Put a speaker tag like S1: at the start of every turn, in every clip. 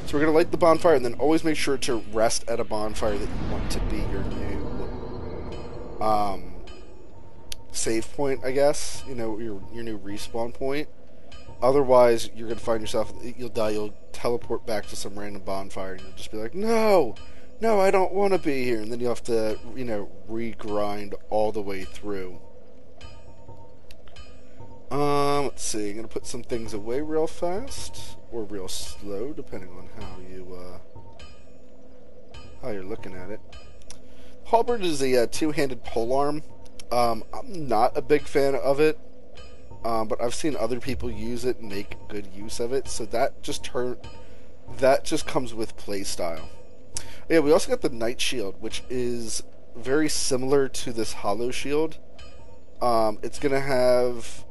S1: So we're going to light the bonfire, and then always make sure to rest at a bonfire that you want to be your new save point, I guess. You know, your new respawn point. Otherwise, you're going to find yourself, you'll die, you'll teleport back to some random bonfire, and you'll just be like, no, I don't want to be here. And then you'll have to, you know, re-grind all the way through. Let's see, I'm going to put some things away real fast, or real slow, depending on how you're looking at it. Halberd is a two-handed polearm. I'm not a big fan of it. But I've seen other people use it and make good use of it, so that just comes with playstyle. Yeah, we also got the Knight Shield, which is very similar to this Hollow Shield. It's gonna have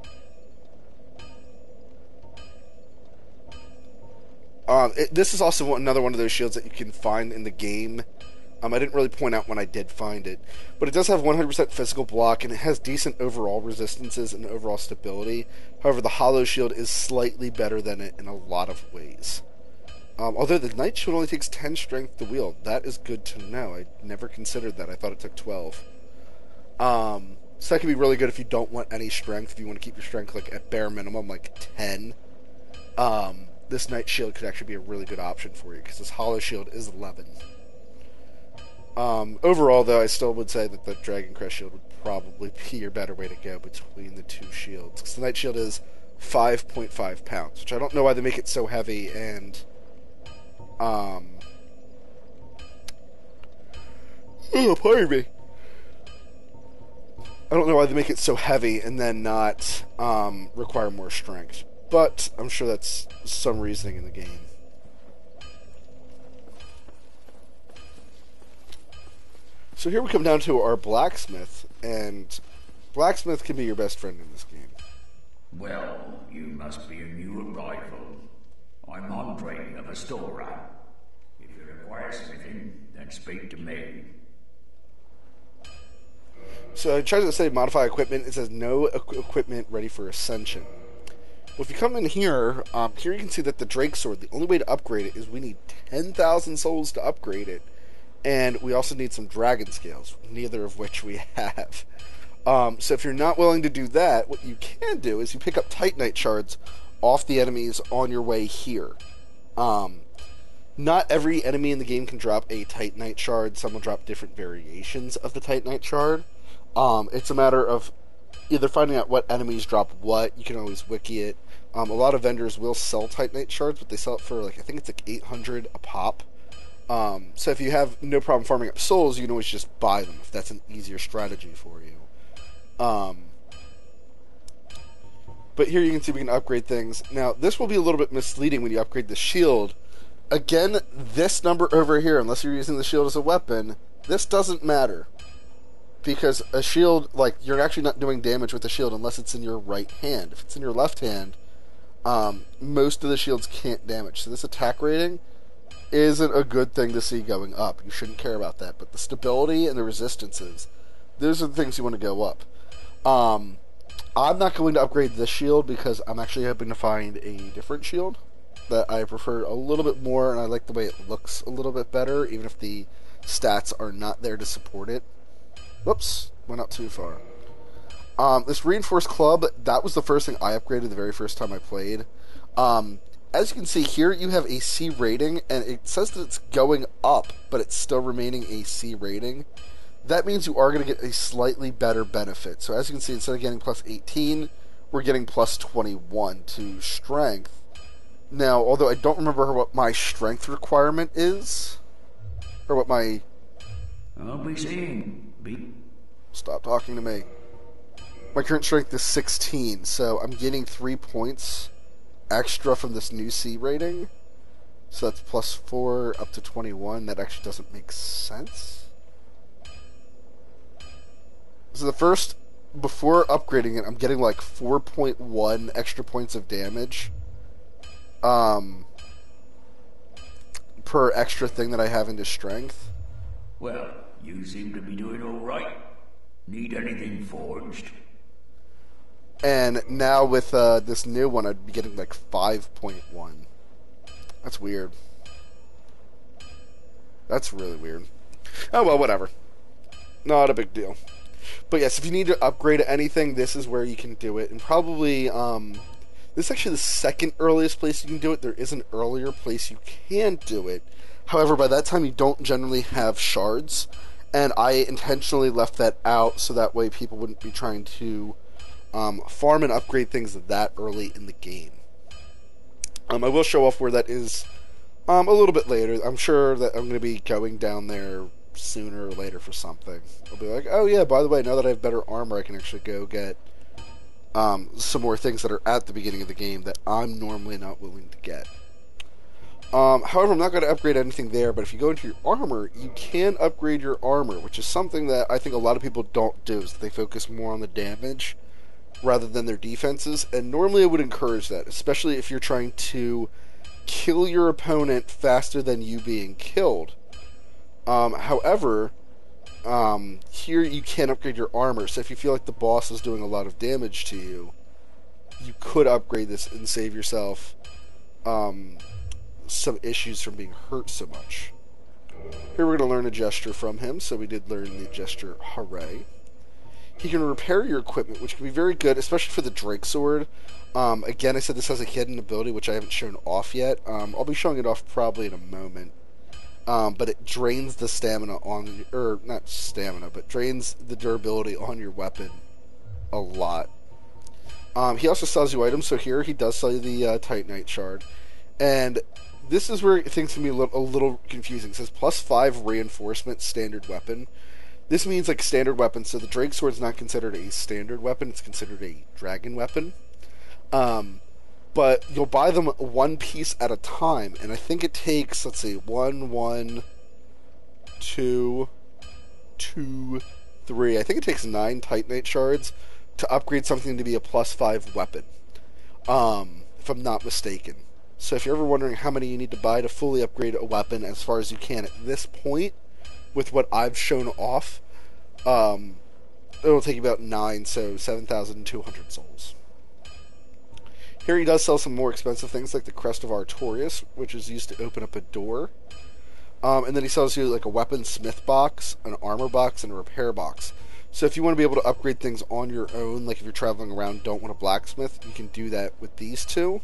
S1: this is also another one of those shields that you can find in the game. I didn't really point out when I did find it, but it does have 100% physical block, and it has decent overall resistances and overall stability. However, the Hollow Shield is slightly better than it in a lot of ways. Although the Knight Shield only takes 10 strength to wield. That is good to know. I never considered that. I thought it took 12. So that can be really good if you don't want any strength, if you want to keep your strength like at bare minimum, like 10. This Knight Shield could actually be a really good option for you, because this Hollow Shield is 11. Overall, though, I still would say that the Dragon Crest Shield would probably be your better way to go between the two shields. Because the Knight Shield is 5.5 pounds, which I don't know why they make it so heavy, and, oh, pardon me. I don't know why they make it so heavy and then not, require more strength. But I'm sure that's some reasoning in the game. So here we come down to our blacksmith, and blacksmith can be your best friend in this game.
S2: Well, you must be a new arrival. I'm Andre of Astora. If you require smithing, then speak to me.
S1: So I tried to say modify equipment. It says no equipment ready for ascension. Well, if you come in here, here you can see that the Drake Sword, the only way to upgrade it is we need 10,000 souls to upgrade it. And we also need some dragon scales, neither of which we have. So if you're not willing to do that, what you can do is you pick up Titanite shards off the enemies on your way here. Not every enemy in the game can drop a Titanite shard. Some will drop different variations of the Titanite shard. It's a matter of either finding out what enemies drop what. You can always wiki it. A lot of vendors will sell Titanite shards, but they sell it for, like, I think it's like 800 a pop. So if you have no problem farming up souls, you can always just buy them, if that's an easier strategy for you. But here you can see we can upgrade things. Now, this will be a little bit misleading when you upgrade the shield. Again, this number over here, unless you're using the shield as a weapon, this doesn't matter. Because a shield, like, you're actually not doing damage with the shield unless it's in your right hand. If it's in your left hand, most of the shields can't damage. So this attack rating isn't a good thing to see going up. You shouldn't care about that. But the stability and the resistances, those are the things you want to go up. I'm not going to upgrade this shield because I'm actually hoping to find a different shield that I prefer a little bit more, and I like the way it looks a little bit better, even if the stats are not there to support it. Whoops, went out too far. This reinforced club, that was the first thing I upgraded the very first time I played. As you can see here, you have a C rating, and it says that it's going up, but it's still remaining a C rating. That means you are going to get a slightly better benefit. So as you can see, instead of getting plus 18, we're getting plus 21 to strength. Now, although I don't remember what my strength requirement is, or what my...
S2: I'll be seeing.
S1: Stop talking to me. My current strength is 16, so I'm getting 3 points extra from this new C rating. So that's plus 4 up to 21. That actually doesn't make sense. So the first, before upgrading it, I'm getting like 4.1 extra points of damage. Per extra thing that I have into strength.
S2: Well, you seem to be doing all right. Need anything forged?
S1: And now with this new one, I'd be getting like 5.1. That's weird. That's really weird. Oh, well, whatever. Not a big deal. But yes, if you need to upgrade anything, this is where you can do it. And probably, this is actually the second earliest place you can do it. There is an earlier place you can do it. However, by that time, you don't generally have shards. And I intentionally left that out so that way people wouldn't be trying to farm and upgrade things that early in the game. I will show off where that is a little bit later. I'm sure that I'm going to be going down there sooner or later for something. I'll be like, oh yeah, by the way, now that I have better armor, I can actually go get some more things that are at the beginning of the game that I'm normally not willing to get. However, I'm not going to upgrade anything there, but if you go into your armor, you can upgrade your armor, which is something that I think a lot of people don't do, is that they focus more on the damage rather than their defenses, and normally I would encourage that, especially if you're trying to kill your opponent faster than you being killed. However, here you can upgrade your armor, so if you feel like the boss is doing a lot of damage to you, you could upgrade this and save yourself some issues from being hurt so much. Here we're going to learn a gesture from him, so we did learn the gesture Hooray. He can repair your equipment, which can be very good, especially for the Drake Sword. Again, I said this has a hidden ability, which I haven't shown off yet. I'll be showing it off probably in a moment. But it drains the stamina on, or not stamina, but drains the durability on your weapon a lot. He also sells you items, so here he does sell you the Titanite Shard. And this is where things can be a little confusing. It says +5 reinforcement standard weapon. This means like standard weapon, so the Drake Sword is not considered a standard weapon, it's considered a dragon weapon. But you'll buy them one piece at a time, and I think it takes, let's see, 1, 2, 3. I think it takes 9 Titanite Shards to upgrade something to be a +5 weapon, if I'm not mistaken. So if you're ever wondering how many you need to buy to fully upgrade a weapon as far as you can at this point, with what I've shown off, it'll take you about 9, so 7,200 souls. Here he does sell some more expensive things like the Crest of Artorias, which is used to open up a door. And then he sells you like a weaponsmith box, an armor box, and a repair box. So if you want to be able to upgrade things on your own, like if you're traveling around, don't want a blacksmith, you can do that with these two.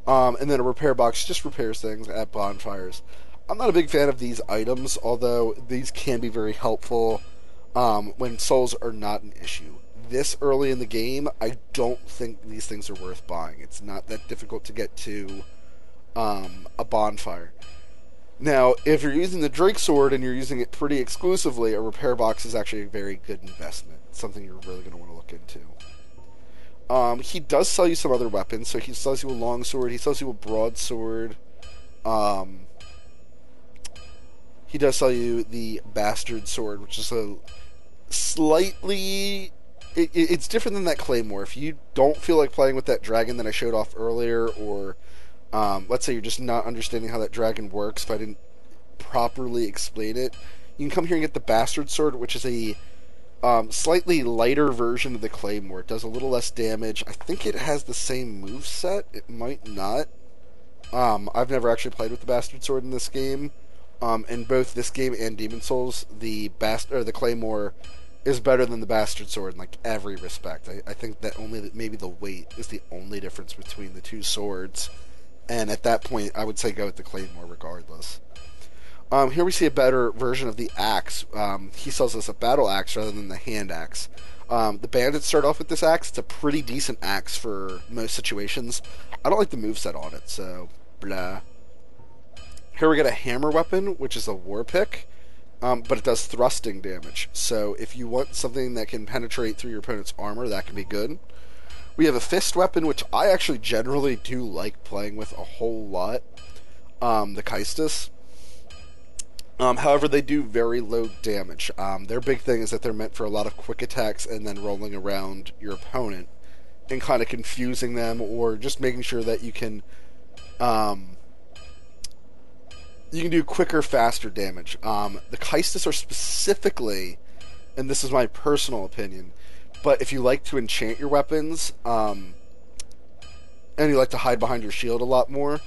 S1: And then a repair box just repairs things at bonfires. I'm not a big fan of these items, although these can be very helpful when souls are not an issue. This early in the game, I don't think these things are worth buying. It's not that difficult to get to a bonfire. Now, if you're using the Drake Sword and you're using it pretty exclusively, a repair box is actually a very good investment. It's something you're really going to want to look into. He does sell you some other weapons, so he sells you a longsword, he sells you a broadsword, he does sell you the Bastard Sword, which is a slightly... It's different than that Claymore. If you don't feel like playing with that dragon that I showed off earlier, or let's say you're just not understanding how that dragon works, if I didn't properly explain it, you can come here and get the Bastard Sword, which is a slightly lighter version of the Claymore. It does a little less damage. I think it has the same moveset. It might not. I've never actually played with the Bastard Sword in this game. In both this game and Demon's Souls, the Claymore is better than the Bastard Sword in like every respect. I think that maybe the weight is the only difference between the two swords, and at that point I would say go with the Claymore regardless. Here we see a better version of the axe. He sells us a battle axe rather than the hand axe. The bandits start off with this axe. It's a pretty decent axe for most situations. I don't like the moveset on it, so blah. Here we get a hammer weapon, which is a war pick. But it does thrusting damage, so if you want something that can penetrate through your opponent's armor, that can be good. We have a fist weapon, which I actually generally do like playing with a whole lot, the Kaistus. However, they do very low damage. Their big thing is that they're meant for a lot of quick attacks and then rolling around your opponent and kind of confusing them, or just making sure that you can do quicker, faster damage. The Kaistus are specifically, and this is my personal opinion, but if you like to enchant your weapons, and you like to hide behind your shield a lot more,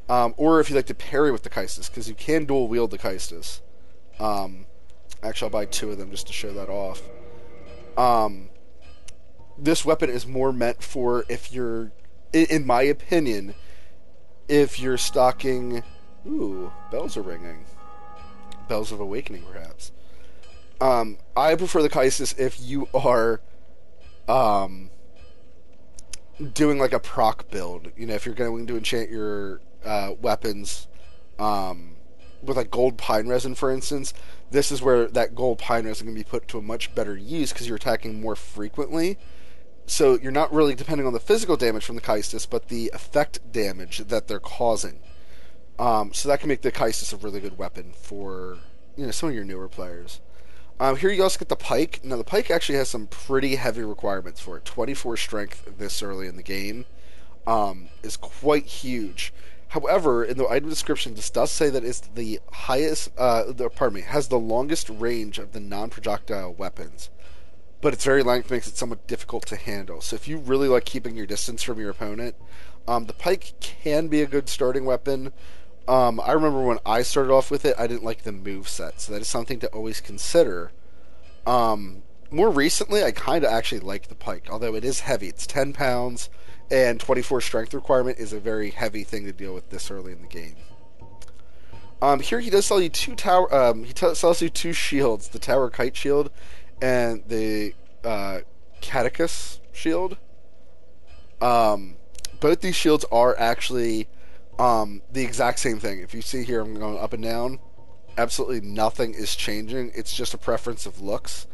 S1: or if you like to parry with the Kaistas, because you can dual wield the Kaistas. Actually, I'll buy 2 of them just to show that off. This weapon is more meant for if you're, in my opinion, if you're stocking... Ooh, bells are ringing. Bells of Awakening, perhaps. I prefer the Kaistas if you are doing like a proc build. You know, if you're going to enchant your weapons with like gold pine resin, for instance, this is where that gold pine resin can be put to a much better use because you're attacking more frequently. So you're not really depending on the physical damage from the Kaistas, but the effect damage that they're causing. So that can make the Kaistas a really good weapon for, you know, some of your newer players. Here you also get the pike. Now the pike actually has some pretty heavy requirements for it. 24 strength this early in the game is quite huge. However, in the item description, this does say that it's the highest, has the longest range of the non-projectile weapons. But its very length makes it somewhat difficult to handle. So if you really like keeping your distance from your opponent, the pike can be a good starting weapon. I remember when I started off with it, I didn't like the moveset, so that is something to always consider. More recently, I kind of actually like the pike, although it is heavy. It's 10 pounds, and 24 strength requirement is a very heavy thing to deal with this early in the game. Here he does sell you 2 tower. Sells you 2 shields: the Tower Kite Shield and the Catechus Shield. Both these shields are actually the exact same thing. If you see here, I'm going up and down. Absolutely nothing is changing. It's just a preference of looks.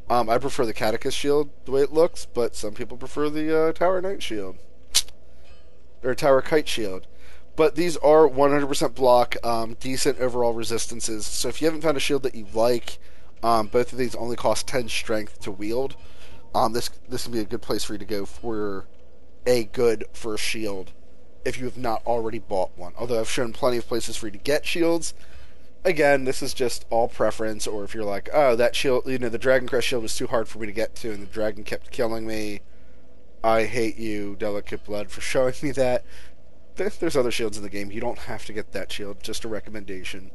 S1: I prefer the Catechus Shield the way it looks, but some people prefer the Tower Knight Shield. Or Tower Kite Shield. But these are 100% block, decent overall resistances. So if you haven't found a shield that you like, both of these only cost 10 strength to wield. This would be a good place for you to go for a good first shield if you have not already bought one. Although I've shown plenty of places for you to get shields. Again, this is just all preference, or if you're like, oh, that shield, you know, the Dragon Crest shield was too hard for me to get to, and the dragon kept killing me. I hate you, Delicate Blood, for showing me that. There's other shields in the game. You don't have to get that shield, just a recommendation.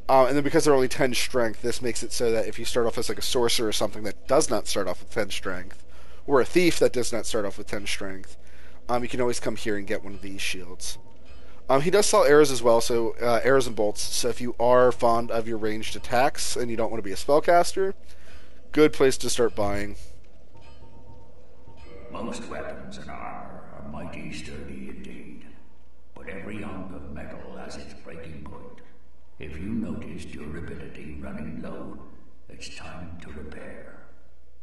S1: And then because they're only 10 strength, this makes it so that if you start off as like a sorcerer or something that does not start off with 10 strength, or a thief that does not start off with 10 strength, you can always come here and get one of these shields. He does sell arrows as well, so arrows and bolts. So if you are fond of your ranged attacks and you don't want to be a spellcaster, good place to start buying.
S2: Most weapons and armor are mighty sturdy indeed, but every hunk of metal has its breaking point. If you notice durability running low, it's time to repair.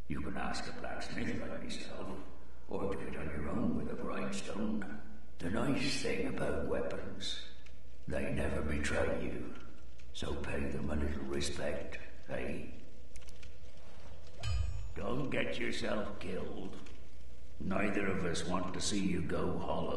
S2: You can ask a blacksmith like myself, or do it on your own with a grindstone. The nice thing about weapons, they never betray you, so pay them a little respect, eh? Don't get yourself killed. Neither of us want to see you go hollow.